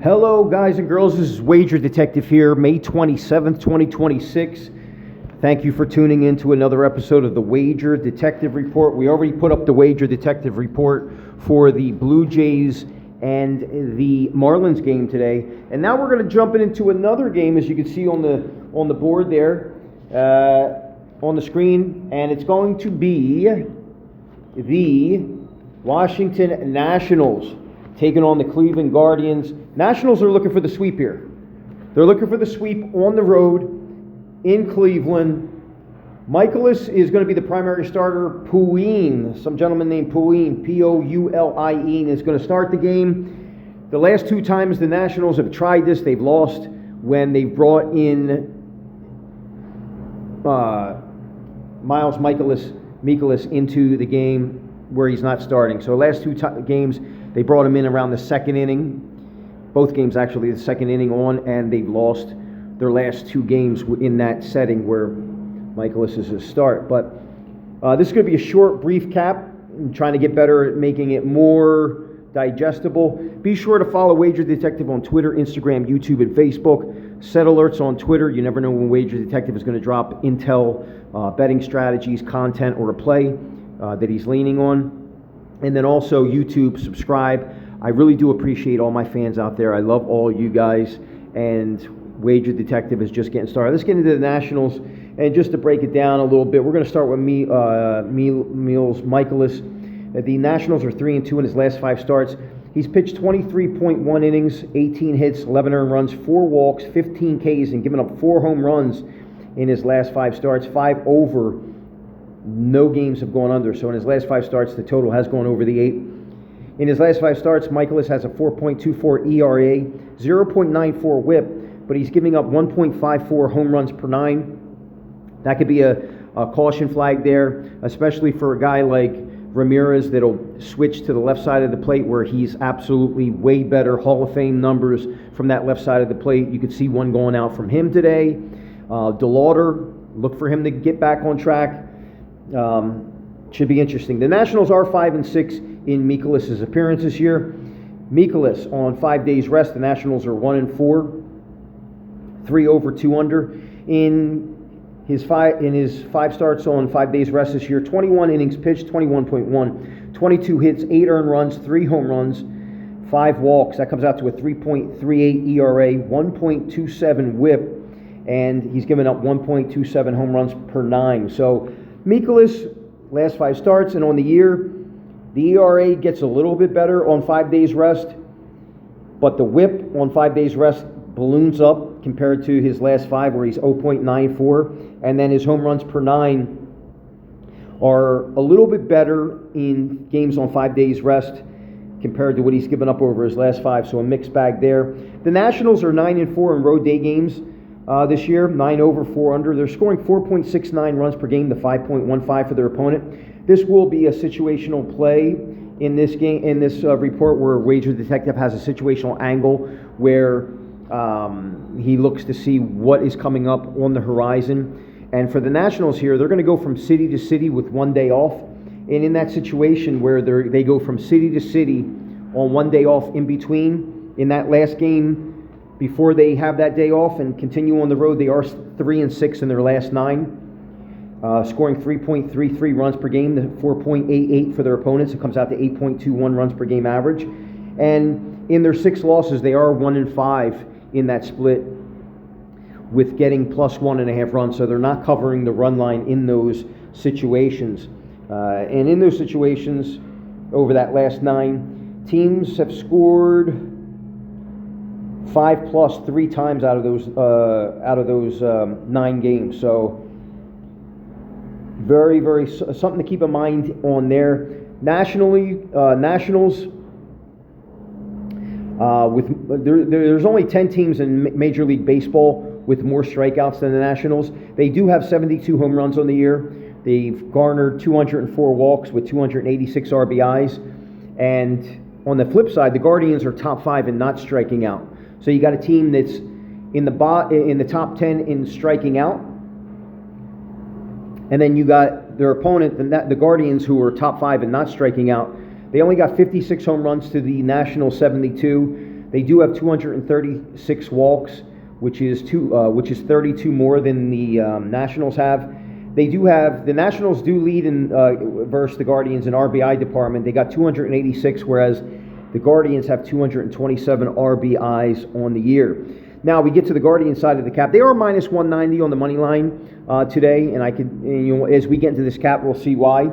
Hello, guys and girls. This is Wager Detective here, May 27th, 2026. Thank you for tuning in to another episode of the Wager Detective Report. We already put up the Wager Detective Report for the Blue Jays and the Marlins game today. And now we're going to jump into another game, as you can see on the board there, on the screen. And it's going to be the Washington Nationals taking on the Cleveland Guardians. Nationals are looking for the sweep here. They're looking for the sweep on the road in Cleveland. Michaelis is going to be the primary starter. Pouline, some gentleman named Pouline, P-O-U-L-I-E, is going to start the game. The last two times the Nationals have tried this, they've lost when they've brought in Miles Mikolas into the game where he's not starting. So last two games, they brought him in around the second inning. Both games, actually, the second inning on, and they've lost their last two games in that setting where Michaelis is his start. But this is going to be a short, brief cap. I'm trying to get better at making it more digestible. Be sure to follow Wager Detective on Twitter, Instagram, YouTube, and Facebook. Set alerts on Twitter. You never know when Wager Detective is going to drop intel, betting strategies, content, or a play that he's leaning on. And then also YouTube, subscribe. I really do appreciate all my fans out there. I love all you guys. And Wager Detective is just getting started. Let's get into the Nationals. And just to break it down a little bit, we're going to start with Miles Mikolas. The Nationals are 3-2 in his last 5 starts. He's pitched 23.1 innings, 18 hits, 11 earned runs, 4 walks, 15 Ks, and given up 4 home runs in his last 5 starts, 5 over. No games have gone under. So in his last 5 starts, the total has gone over the 8. In his last 5 starts, Michaelis has a 4.24 ERA, 0.94 WHIP, but he's giving up 1.54 home runs per 9. That could be a caution flag there, especially for a guy like Ramirez that'll switch to the left side of the plate where he's absolutely way better. Hall of Fame numbers from that left side of the plate. You could see one going out from him today. DeLauder, look for him to get back on track. Should be interesting. The Nationals are 5-6 in Mikolas' appearance this year. Mikolas on 5 days rest. The Nationals are 1-4, 3 over, 2 under. In his 5 starts on 5 days rest this year, 21 innings pitched, 21.1, 22 hits, 8 earned runs, 3 home runs, 5 walks. That comes out to a 3.38 ERA, 1.27 WHIP, and he's given up 1.27 home runs per 9. So Mikolas, last 5 starts, and on the year, the ERA gets a little bit better on 5 days rest, but the WHIP on 5 days rest balloons up compared to his last 5 where he's 0.94, and then his home runs per 9 are a little bit better in games on 5 days rest compared to what he's given up over his last 5, so a mixed bag there. The Nationals are 9-4 in road day games this year, 9 over, 4 under. They're scoring 4.69 runs per game to 5.15 for their opponent. This will be a situational play in this game, in this report, where Wager Detective has a situational angle where he looks to see what is coming up on the horizon. And for the Nationals here, they're going to go from city to city with 1 day off. And in that situation where they go from city to city on 1 day off in between, in that last game before they have that day off and continue on the road, they are 3-6 in their last 9, scoring 3.33 runs per game to 4.88 for their opponents. It comes out to 8.21 runs per game average. And in their 6 losses, they are 1-5 in that split, with getting plus 1.5 runs. So they're not covering the run line in those situations. And in those situations, over that last 9, teams have scored 5+ 3 times out of those 9 games. So very, very something to keep in mind on there. Nationals. There's only 10 teams in Major League Baseball with more strikeouts than the Nationals. They do have 72 home runs on the year. They've garnered 204 walks with 286 RBIs. And on the flip side, the Guardians are top 5 in not striking out. So you got a team that's in the top 10 in striking out. And then you got their opponent, the Guardians, who are top 5 in not striking out. They only got 56 home runs to the National 72. They do have 236 walks, which is 32 more than the Nationals have. The Nationals do lead in versus the Guardians in RBI department. They got 286, whereas the Guardians have 227 RBIs on the year. Now we get to the Guardian side of the cap. They are minus 190 on the money line today, and as we get into this cap, we'll see why.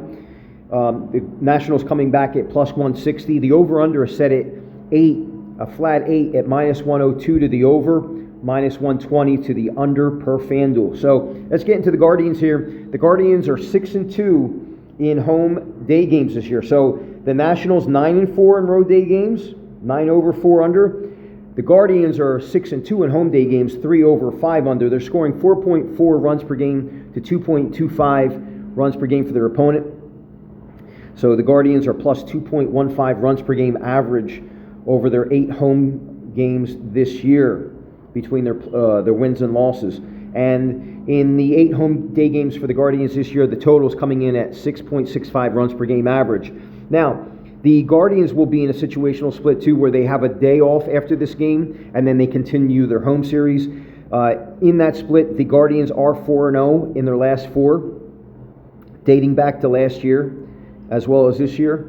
The Nationals coming back at plus 160. The over/under is set at 8, a flat 8 at minus 102 to the over, minus 120 to the under per FanDuel. So let's get into the Guardians here. The Guardians are 6-2 in home day games this year. So the Nationals 9-4 in road day games, 9 over, 4 under. The Guardians are 6-2 in home day games, 3 over, 5 under. They're scoring 4.4 runs per game to 2.25 runs per game for their opponent. So the Guardians are plus 2.15 runs per game average over their 8 home games this year between their wins and losses. And in the 8 home day games for the Guardians this year, the total is coming in at 6.65 runs per game average. Now, the Guardians will be in a situational split too, where they have a day off after this game, and then they continue their home series. In that split, the Guardians are 4-0 in their last 4, dating back to last year, as well as this year.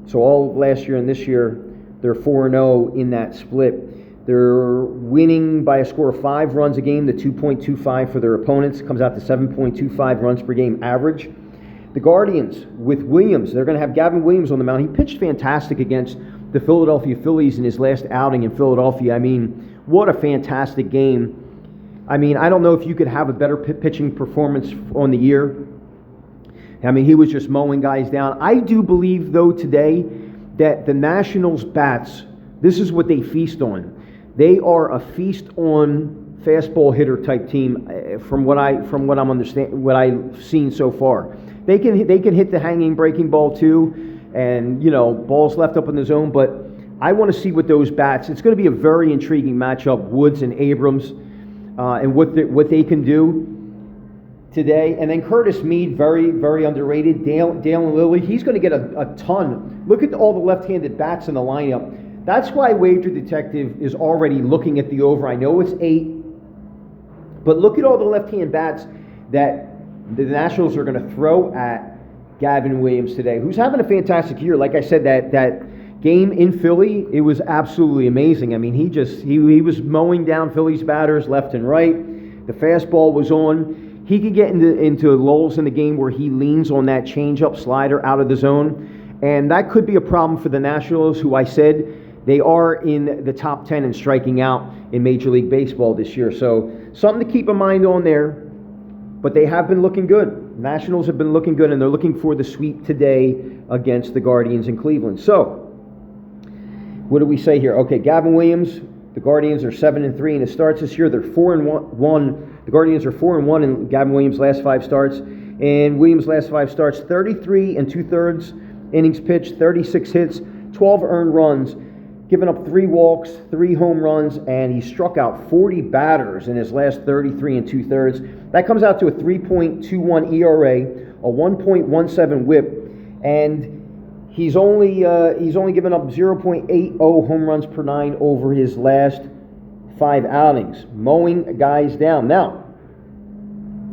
So all of last year and this year, they're 4-0 in that split. They're winning by a score of 5 runs a game to 2.25 for their opponents. It comes out to 7.25 runs per game average. The Guardians, with Williams, they're going to have Gavin Williams on the mound. He pitched fantastic against the Philadelphia Phillies in his last outing in Philadelphia. I mean, what a fantastic game. I mean, I don't know if you could have a better pitching performance on the year. I mean, he was just mowing guys down. I do believe, though, today that the Nationals' bats, this is what they feast on. They are a feast on fastball hitter type team, from what I've seen so far. They can hit the hanging breaking ball too, and balls left up in the zone. But I want to see what those bats. It's going to be a very intriguing matchup. Woods and Abrams, and what they can do today. And then Curtis Mead, very, very underrated. Dale and Lilly, he's going to get a ton. Look at all the left-handed bats in the lineup. That's why Wager Detective is already looking at the over. I know it's 8, but look at all the left-hand bats that the Nationals are going to throw at Gavin Williams today, who's having a fantastic year. Like I said, that game in Philly, it was absolutely amazing. I mean, he was mowing down Phillies batters left and right. The fastball was on. He could get into lulls in the game where he leans on that changeup slider out of the zone, and that could be a problem for the Nationals, who I said they are in the top 10 in striking out in Major League Baseball this year. So something to keep in mind on there. But they have been looking good. Nationals have been looking good, and they're looking for the sweep today against the Guardians in Cleveland. So, what do we say here? Okay, Gavin Williams, the Guardians are 7-3 in his starts this year. They're 4-1. The Guardians are 4-1 in Gavin Williams' last 5 starts. And Williams' last 5 starts, 33 2/3 innings pitched, 36 hits, 12 earned runs, given up 3 walks, 3 home runs, and he struck out 40 batters in his last 33 2/3. That comes out to a 3.21 ERA, a 1.17 WHIP, and he's only given up 0.80 home runs per 9 over his last 5 outings, mowing guys down. Now,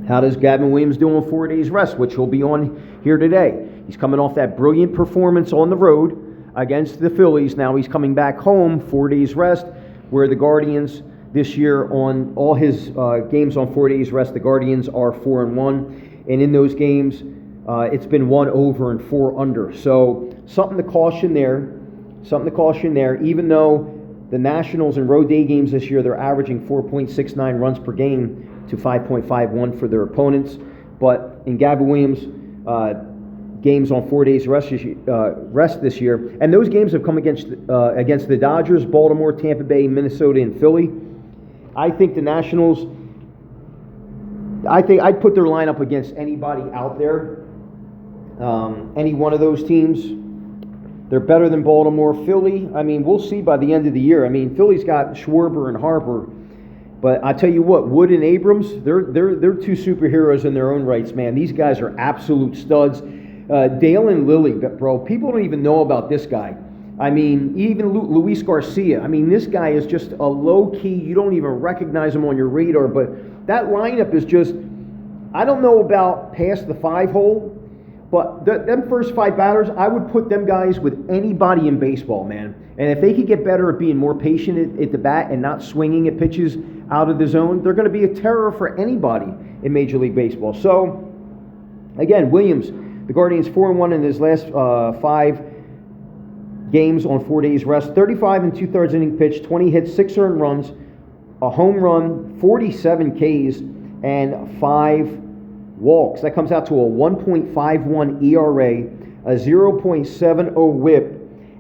how does Gavin Williams do on 4 days rest, which he'll be on here today? He's coming off that brilliant performance on the road against the Phillies. Now he's coming back home, 4 days rest, where the Guardians this year, on all his games on 4 days rest, the Guardians are 4-1, and in those games it's been 1 over and 4 under. So something to caution there. Even though the Nationals in road day games this year, they're averaging 4.69 runs per game to 5.51 for their opponents, but in Gavin Williams' games on 4 days rest this year, and those games have come against the Dodgers, Baltimore, Tampa Bay, Minnesota, and Philly. I think the Nationals, I'd put their lineup against anybody out there, any one of those teams. They're better than Baltimore. Philly, I mean, we'll see by the end of the year. I mean, Philly's got Schwarber and Harper, but I tell you what, Wood and Abrams, they're 2 superheroes in their own rights, man. These guys are absolute studs. Dale and Lilly, bro, people don't even know about this guy. I mean, even Luis Garcia. I mean, this guy is just a low-key, you don't even recognize him on your radar, but that lineup is just, I don't know about past the 5-hole, but them first 5 batters, I would put them guys with anybody in baseball, man. And if they could get better at being more patient at the bat and not swinging at pitches out of the zone, they're going to be a terror for anybody in Major League Baseball. So, again, Williams, the Guardians 4-1 in his last 5 games on 4 days rest. 35 and 2/3 inning pitch, 20 hits, 6 earned runs, a home run, 47 Ks, and 5 walks. That comes out to a 1.51 ERA, a 0.70 WHIP,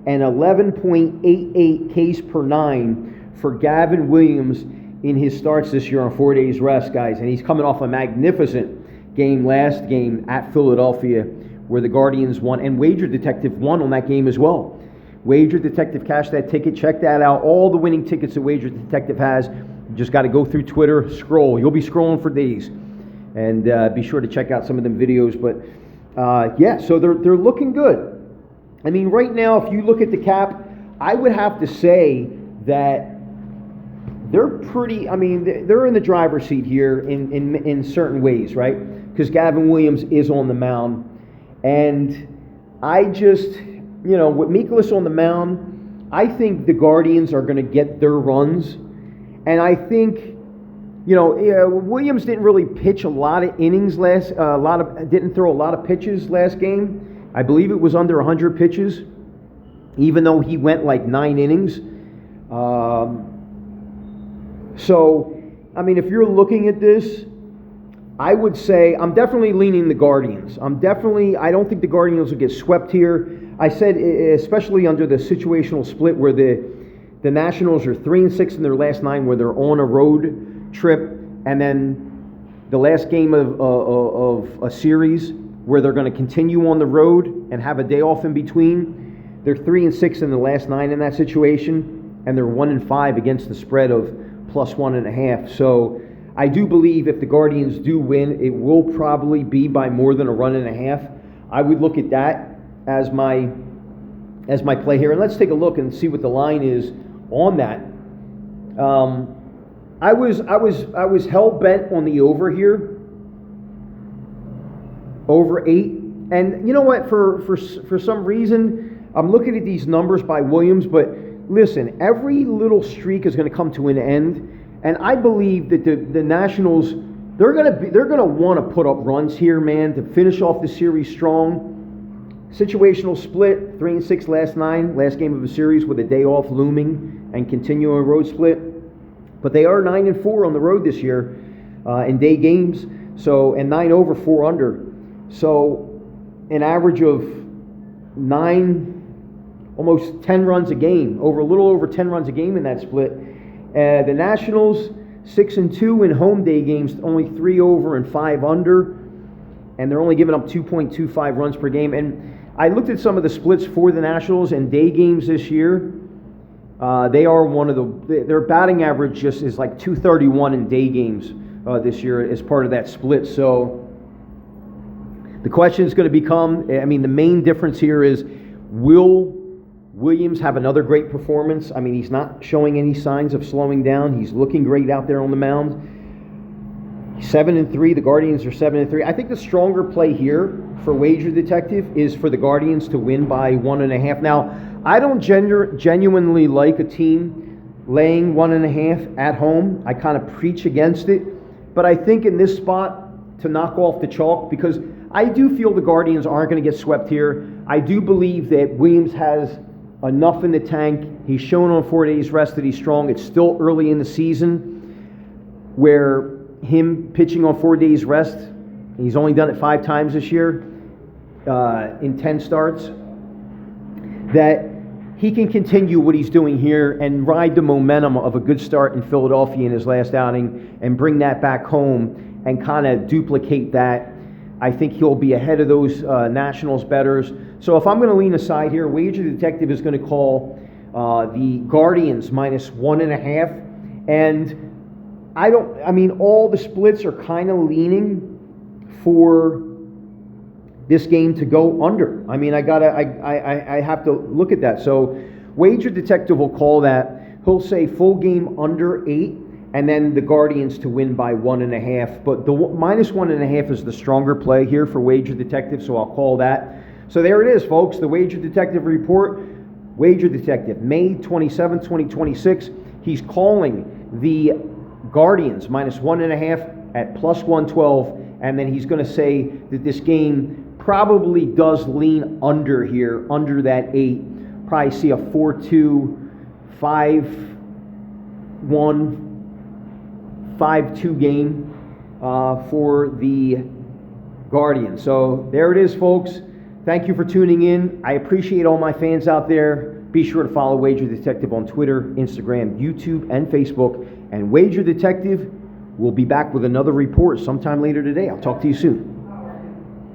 and 11.88 Ks per 9 for Gavin Williams in his starts this year on 4 days rest, guys. And he's coming off a magnificent game last game at Philadelphia where the Guardians won, and Wager Detective won on that game as well. Wager Detective cashed that ticket. Check that out. All the winning tickets that Wager Detective has. You just got to go through Twitter, scroll. You'll be scrolling for days. And be sure to check out some of them videos. But, yeah, so they're looking good. I mean, right now, if you look at the cap, I would have to say that they're pretty, I mean, they're in the driver's seat here in certain ways, right? Because Gavin Williams is on the mound. And I just, you know, with Mikolas on the mound, I think the Guardians are going to get their runs. And I think, you know, Williams didn't really pitch a lot of innings didn't throw a lot of pitches last game. I believe it was under 100 pitches, even though he went like 9 innings. So, I mean, if you're looking at this, I would say I'm definitely leaning the Guardians. I don't think the Guardians will get swept here. I said, especially under the situational split where the Nationals are 3-6 in their last 9, where they're on a road trip, and then the last game of a series where they're going to continue on the road and have a day off in between. They're 3-6 in the last 9 in that situation, and they're 1-5 against the spread of +1.5. So I do believe if the Guardians do win, it will probably be by more than a 1.5. I would look at that as my play here, and let's take a look and see what the line is on that. I was hell bent on the over here, over 8, and you know what? For some reason, I'm looking at these numbers by Williams, but listen, every little streak is going to come to an end, and I believe that the Nationals, they're going to want to put up runs here, man, to finish off the series strong. Situational split, 3-6 last 9, last game of a series with a day off looming and continuing road split. But they are 9-4 on the road this year in day games. So, and 9 over, 4 under. So an average of 9, almost 10 runs a game, a little over 10 runs a game in that split. The Nationals 6-2 in home day games, only 3 over and 5 under, and they're only giving up 2.25 runs per game. And I looked at some of the splits for the Nationals in day games this year. They are their batting average just is like 231 in day games this year as part of that split. So the question is going to become, I mean, the main difference here is, will Williams have another great performance? I mean, he's not showing any signs of slowing down. He's looking great out there on the mound. 7-3, the Guardians are 7-3. I think the stronger play here for Wager Detective is for the Guardians to win by 1.5. Now, I don't genuinely like a team laying 1.5 at home. I kind of preach against it. But I think in this spot to knock off the chalk, because I do feel the Guardians aren't going to get swept here. I do believe that Williams has enough in the tank. He's shown on 4 days rest that he's strong. It's still early in the season where him pitching on 4 days rest, he's only done it 5 times this year in 10 starts, that he can continue what he's doing here and ride the momentum of a good start in Philadelphia in his last outing and bring that back home and kind of duplicate that. I think he'll be ahead of those Nationals bettors. So if I'm going to lean aside here, Wager Detective is going to call the Guardians -1.5. And all the splits are kind of leaning for this game to go under. I mean, I have to look at that. So Wager Detective will call that. He'll say full game under 8, and then the Guardians to win by 1.5. But the minus 1.5 is the stronger play here for Wager Detective, so I'll call that. So there it is, folks, the Wager Detective report. Wager Detective, May 27, 2026. He's calling the Guardians minus 1.5 at plus 112, and then he's going to say that this game probably does lean under here, under that 8. Probably see a 4-2, 5-1, 5-2 game for the Guardians. So there it is, folks. Thank you for tuning in. I appreciate all my fans out there. Be sure to follow Wager Detective on Twitter, Instagram, YouTube, and Facebook. And Wager Detective will be back with another report sometime later today. I'll talk to you soon.